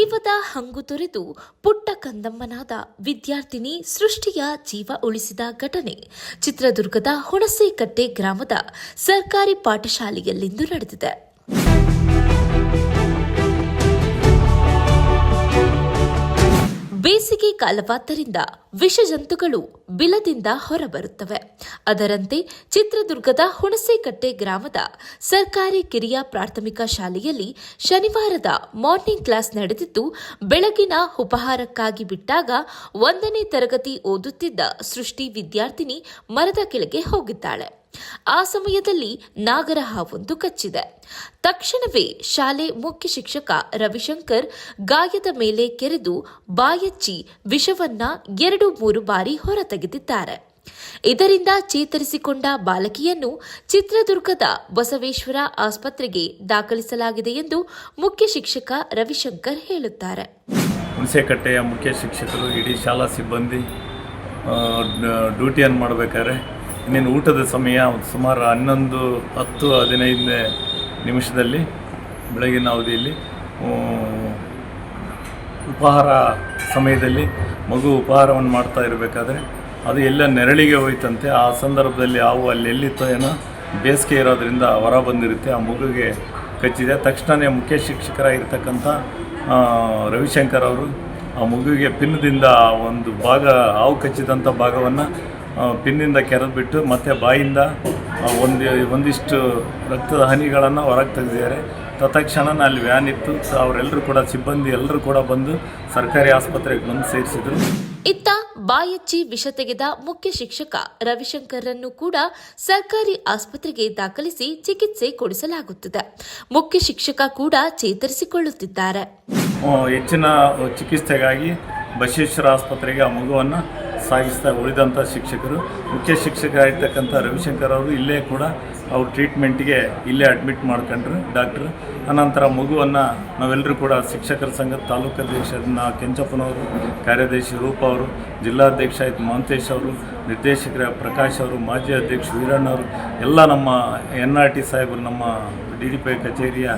ಜೀವದ ಹಂಗು ತೊರೆದು ಪುಟ್ಟ ಕಂದಮ್ಮನಾದ ವಿದ್ಯಾರ್ಥಿನಿ ಸೃಷ್ಟಿಯ ಜೀವ ಉಳಿಸಿದ ಘಟನೆ ಚಿತ್ರದುರ್ಗದ ಹುಣಸೇಕಟ್ಟೆ ಗ್ರಾಮದ ಸರ್ಕಾರಿ ಪಾಠಶಾಲೆಯಲ್ಲಿಂದು ನಡೆದಿದೆ. ಬೇಸಿಗೆ ಕಾಲವಾದ್ದರಿಂದ ವಿಷಜಂತುಗಳು ಬಿಲದಿಂದ ಹೊರಬರುತ್ತವೆ. ಅದರಂತೆ ಚಿತ್ರದುರ್ಗದ ಹುಣಸೇಕಟ್ಟೆ ಗ್ರಾಮದ ಸರ್ಕಾರಿ ಕಿರಿಯ ಪ್ರಾಥಮಿಕ ಶಾಲೆಯಲ್ಲಿ ಶನಿವಾರದ ಮಾರ್ನಿಂಗ್ ಕ್ಲಾಸ್ ನಡೆದಿದ್ದು, ಬೆಳಗಿನ ಉಪಹಾರಕ್ಕಾಗಿ ಬಿಟ್ಟಾಗ 1ನೇ ತರಗತಿ ಓದುತ್ತಿದ್ದ ಸೃಷ್ಟಿ ವಿದ್ಯಾರ್ಥಿನಿ ಮರದ ಕೆಳಗೆ ಹೋಗಿದ್ದಾಳೆ. ಆ ಸಮಯದಲ್ಲಿ ನಾಗರಹಾವೊಂದು ಕಚ್ಚಿದೆ. ತಕ್ಷಣವೇ ಶಾಲೆ ಮುಖ್ಯ ಶಿಕ್ಷಕ ರವಿಶಂಕರ್ ಗಾಯದ ಮೇಲೆ ಕೆರೆದು ಬಾಯಚ್ಚಿ ವಿಷವನ್ನ 2-3 ಬಾರಿ ಹೊರತೆಗೆದಿದ್ದಾರೆ. ಇದರಿಂದ ಚೇತರಿಸಿಕೊಂಡ ಬಾಲಕಿಯನ್ನು ಚಿತ್ರದುರ್ಗದ ಬಸವೇಶ್ವರ ಆಸ್ಪತ್ರೆಗೆ ದಾಖಲಿಸಲಾಗಿದೆ ಎಂದು ಮುಖ್ಯ ಶಿಕ್ಷಕ ರವಿಶಂಕರ್ ಹೇಳುತ್ತಾರೆ. ಹುಣಸೇಕಟ್ಟೆಯ ಮುಖ್ಯ ಶಿಕ್ಷಕರು ಇಡೀ ಶಾಲಾ ಸಿಬ್ಬಂದಿ ಡ್ಯೂಟಿಯನ್ನು ಮಾಡಬೇಕಾದ್ರೆ ಇನ್ನೇನು ಊಟದ ಸಮಯ ಸುಮಾರು 11:10-15 ನಿಮಿಷದಲ್ಲಿ ಬೆಳಗಿನ ಅವಧಿಯಲ್ಲಿ ಉಪಹಾರ ಸಮಯದಲ್ಲಿ ಮಗು ಉಪಹಾರವನ್ನು ಮಾಡ್ತಾ ಇರಬೇಕಾದ್ರೆ ಅದು ಎಲ್ಲ ನೆರಳಿಗೆ ಹೋಯ್ತಂತೆ. ಆ ಸಂದರ್ಭದಲ್ಲಿ ಹಾವು ಅಲ್ಲಿ ಎಲ್ಲಿತ್ತೋ ಏನೋ ಬೇಸಿಗೆ ಇರೋದ್ರಿಂದ ಹೊರ ಬಂದಿರುತ್ತೆ, ಆ ಮಗುಗೆ ಕಚ್ಚಿದೆ. ತಕ್ಷಣ ಮುಖ್ಯ ಶಿಕ್ಷಕರಾಗಿರ್ತಕ್ಕಂಥ ರವಿಶಂಕರ್ ಅವರು ಆ ಮಗುವಿಗೆ ಪಿನ್ನದಿಂದ ಒಂದು ಭಾಗ ಹಾವು ಕಚ್ಚಿದಂಥ ಭಾಗವನ್ನು ಪಿನ್ನಿಂದ ಕೆರೆದ್ಬಿಟ್ಟು ಮತ್ತು ಬಾಯಿಂದ ಒಂದಿಷ್ಟು ರಕ್ತದ ಹನಿಗಳನ್ನು ಹೊರಗೆ ತೆಗೆದಿದ್ದಾರೆ. ತತ್ಕ್ಷಣ ಅಲ್ಲಿ ವ್ಯಾನ್ ಇತ್ತು, ಅವರೆಲ್ಲರೂ ಕೂಡ ಸಿಬ್ಬಂದಿ ಎಲ್ಲರೂ ಕೂಡ ಬಂದು ಸರ್ಕಾರಿ ಆಸ್ಪತ್ರೆಗೆ ಬಂದು ಸೇರಿಸಿದರು. ಇತ್ತ ಬಾಯಚ್ಚಿ ವಿಷ ತೆಗೆದ ಮುಖ್ಯ ಶಿಕ್ಷಕ ರವಿಶಂಕರ್ರನ್ನು ಕೂಡ ಸರ್ಕಾರಿ ಆಸ್ಪತ್ರೆಗೆ ದಾಖಲಿಸಿ ಚಿಕಿತ್ಸೆ ಕೊಡಿಸಲಾಗುತ್ತಿದೆ. ಮುಖ್ಯ ಶಿಕ್ಷಕ ಕೂಡ ಚೇತರಿಸಿಕೊಳ್ಳುತ್ತಿದ್ದಾರೆ. ಹೆಚ್ಚಿನ ಚಿಕಿತ್ಸೆಗಾಗಿ ಬಸವೇಶ್ವರ ಆಸ್ಪತ್ರೆಗೆ ಆ ಮಗುವನ್ನು ಸಾಗಿಸ್ತಾ ಉಳಿದಂಥ ಶಿಕ್ಷಕರು, ಮುಖ್ಯ ಶಿಕ್ಷಕರಾಗಿರ್ತಕ್ಕಂಥ ರವಿಶಂಕರ್ ಅವರು ಇಲ್ಲೇ ಕೂಡ ಅವ್ರ ಟ್ರೀಟ್ಮೆಂಟ್ಗೆ ಇಲ್ಲೇ ಅಡ್ಮಿಟ್ ಮಾಡ್ಕೊಂಡ್ರು ಡಾಕ್ಟ್ರು. ಅನಂತರ ಮಗುವನ್ನು ನಾವೆಲ್ಲರೂ ಕೂಡ ಶಿಕ್ಷಕರ ಸಂಘದ ತಾಲೂಕು ಅಧ್ಯಕ್ಷ ಕೆಂಚಪ್ಪನವರು, ಕಾರ್ಯದರ್ಶಿ ರೂಪ ಅವರು, ಜಿಲ್ಲಾಧ್ಯಕ್ಷ ಮಹಂತೇಶ್ ಅವರು, ನಿರ್ದೇಶಕರ ಪ್ರಕಾಶ್ ಅವರು, ಮಾಜಿ ಅಧ್ಯಕ್ಷ ವೀರಣ್ಣವರು, ಎಲ್ಲ ನಮ್ಮ NRT ಸಾಹೇಬರು, ನಮ್ಮ DDP ಕಚೇರಿಯ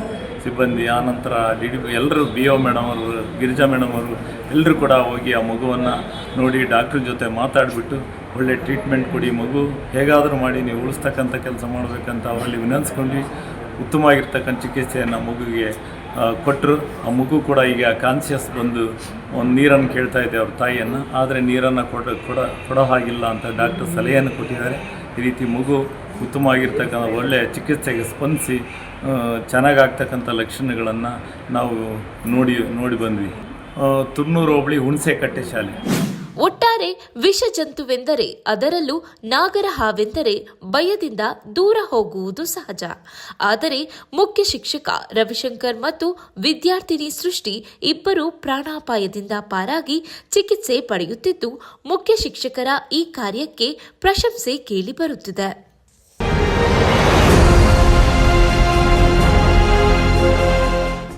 ಸಿಬ್ಬಂದಿ, ಆನಂತರ DDP ಎಲ್ಲರೂ BO ಮೇಡಮ್ ಅವರು, ಗಿರಿಜಾ ಮೇಡಮ್ ಅವರು ಎಲ್ಲರೂ ಕೂಡ ಹೋಗಿ ಆ ಮಗುವನ್ನು ನೋಡಿ ಡಾಕ್ಟ್ರ ಜೊತೆ ಮಾತಾಡಿಬಿಟ್ಟು ಒಳ್ಳೆ ಟ್ರೀಟ್ಮೆಂಟ್ ಕೊಡಿ, ಮಗು ಹೇಗಾದರೂ ಮಾಡಿ ನೀವು ಉಳಿಸ್ತಕ್ಕಂಥ ಕೆಲಸ ಮಾಡಬೇಕಂತ ಅವರಲ್ಲಿ ವಿನಂತಿಸ್ಕೊಂಡು ಉತ್ತಮವಾಗಿರ್ತಕ್ಕಂಥ ಚಿಕಿತ್ಸೆಯನ್ನು ಮಗುವಿಗೆ ಕೊಟ್ಟರು. ಆ ಮಗು ಕೂಡ ಈಗ ಕಾನ್ಷಿಯಸ್ ಬಂದು ಒಂದು ನೀರನ್ನು ಕೇಳ್ತಾ ಇದೆ ಅವ್ರ ತಾಯಿಯನ್ನು, ಆದರೆ ನೀರನ್ನು ಕೊಡೋ ಹಾಗಿಲ್ಲ ಅಂತ ಡಾಕ್ಟರ್ ಸಲಹೆಯನ್ನು ಕೊಟ್ಟಿದ್ದಾರೆ. ಈ ರೀತಿ ಮಗು ಉತ್ತಮವಾಗಿರ್ತಕ್ಕಂಥ ಒಳ್ಳೆಯ ಚಿಕಿತ್ಸೆಗೆ ಸ್ಪಂದಿಸಿ ಚೆನ್ನಾಗಾಗ್ತಕ್ಕಂಥ ಲಕ್ಷಣಗಳನ್ನು ನಾವು ನೋಡಿ ಬಂದ್ವಿ. ತುರ್ನೂರು ಹೋಬಳಿ ಹುಣಸೇಕಟ್ಟೆ ಶಾಲೆ. ಒಟ್ಟಾರೆ ವಿಷ ಜಂತುವೆಂದರೆ, ಅದರಲ್ಲೂ ನಾಗರ ಹಾವೆಂದರೆ ಭಯದಿಂದ ದೂರ ಹೋಗುವುದು ಸಹಜ. ಆದರೆ ಮುಖ್ಯ ಶಿಕ್ಷಕ ರವಿಶಂಕರ್ ಮತ್ತು ವಿದ್ಯಾರ್ಥಿನಿ ಸೃಷ್ಟಿ ಇಬ್ಬರು ಪ್ರಾಣಾಪಾಯದಿಂದ ಪಾರಾಗಿ ಚಿಕಿತ್ಸೆ ಪಡೆಯುತ್ತಿದ್ದು, ಮುಖ್ಯ ಶಿಕ್ಷಕರ ಈ ಕಾರ್ಯಕ್ಕೆ ಪ್ರಶಂಸೆ ಕೇಳಿ ಬರುತ್ತಿದೆ.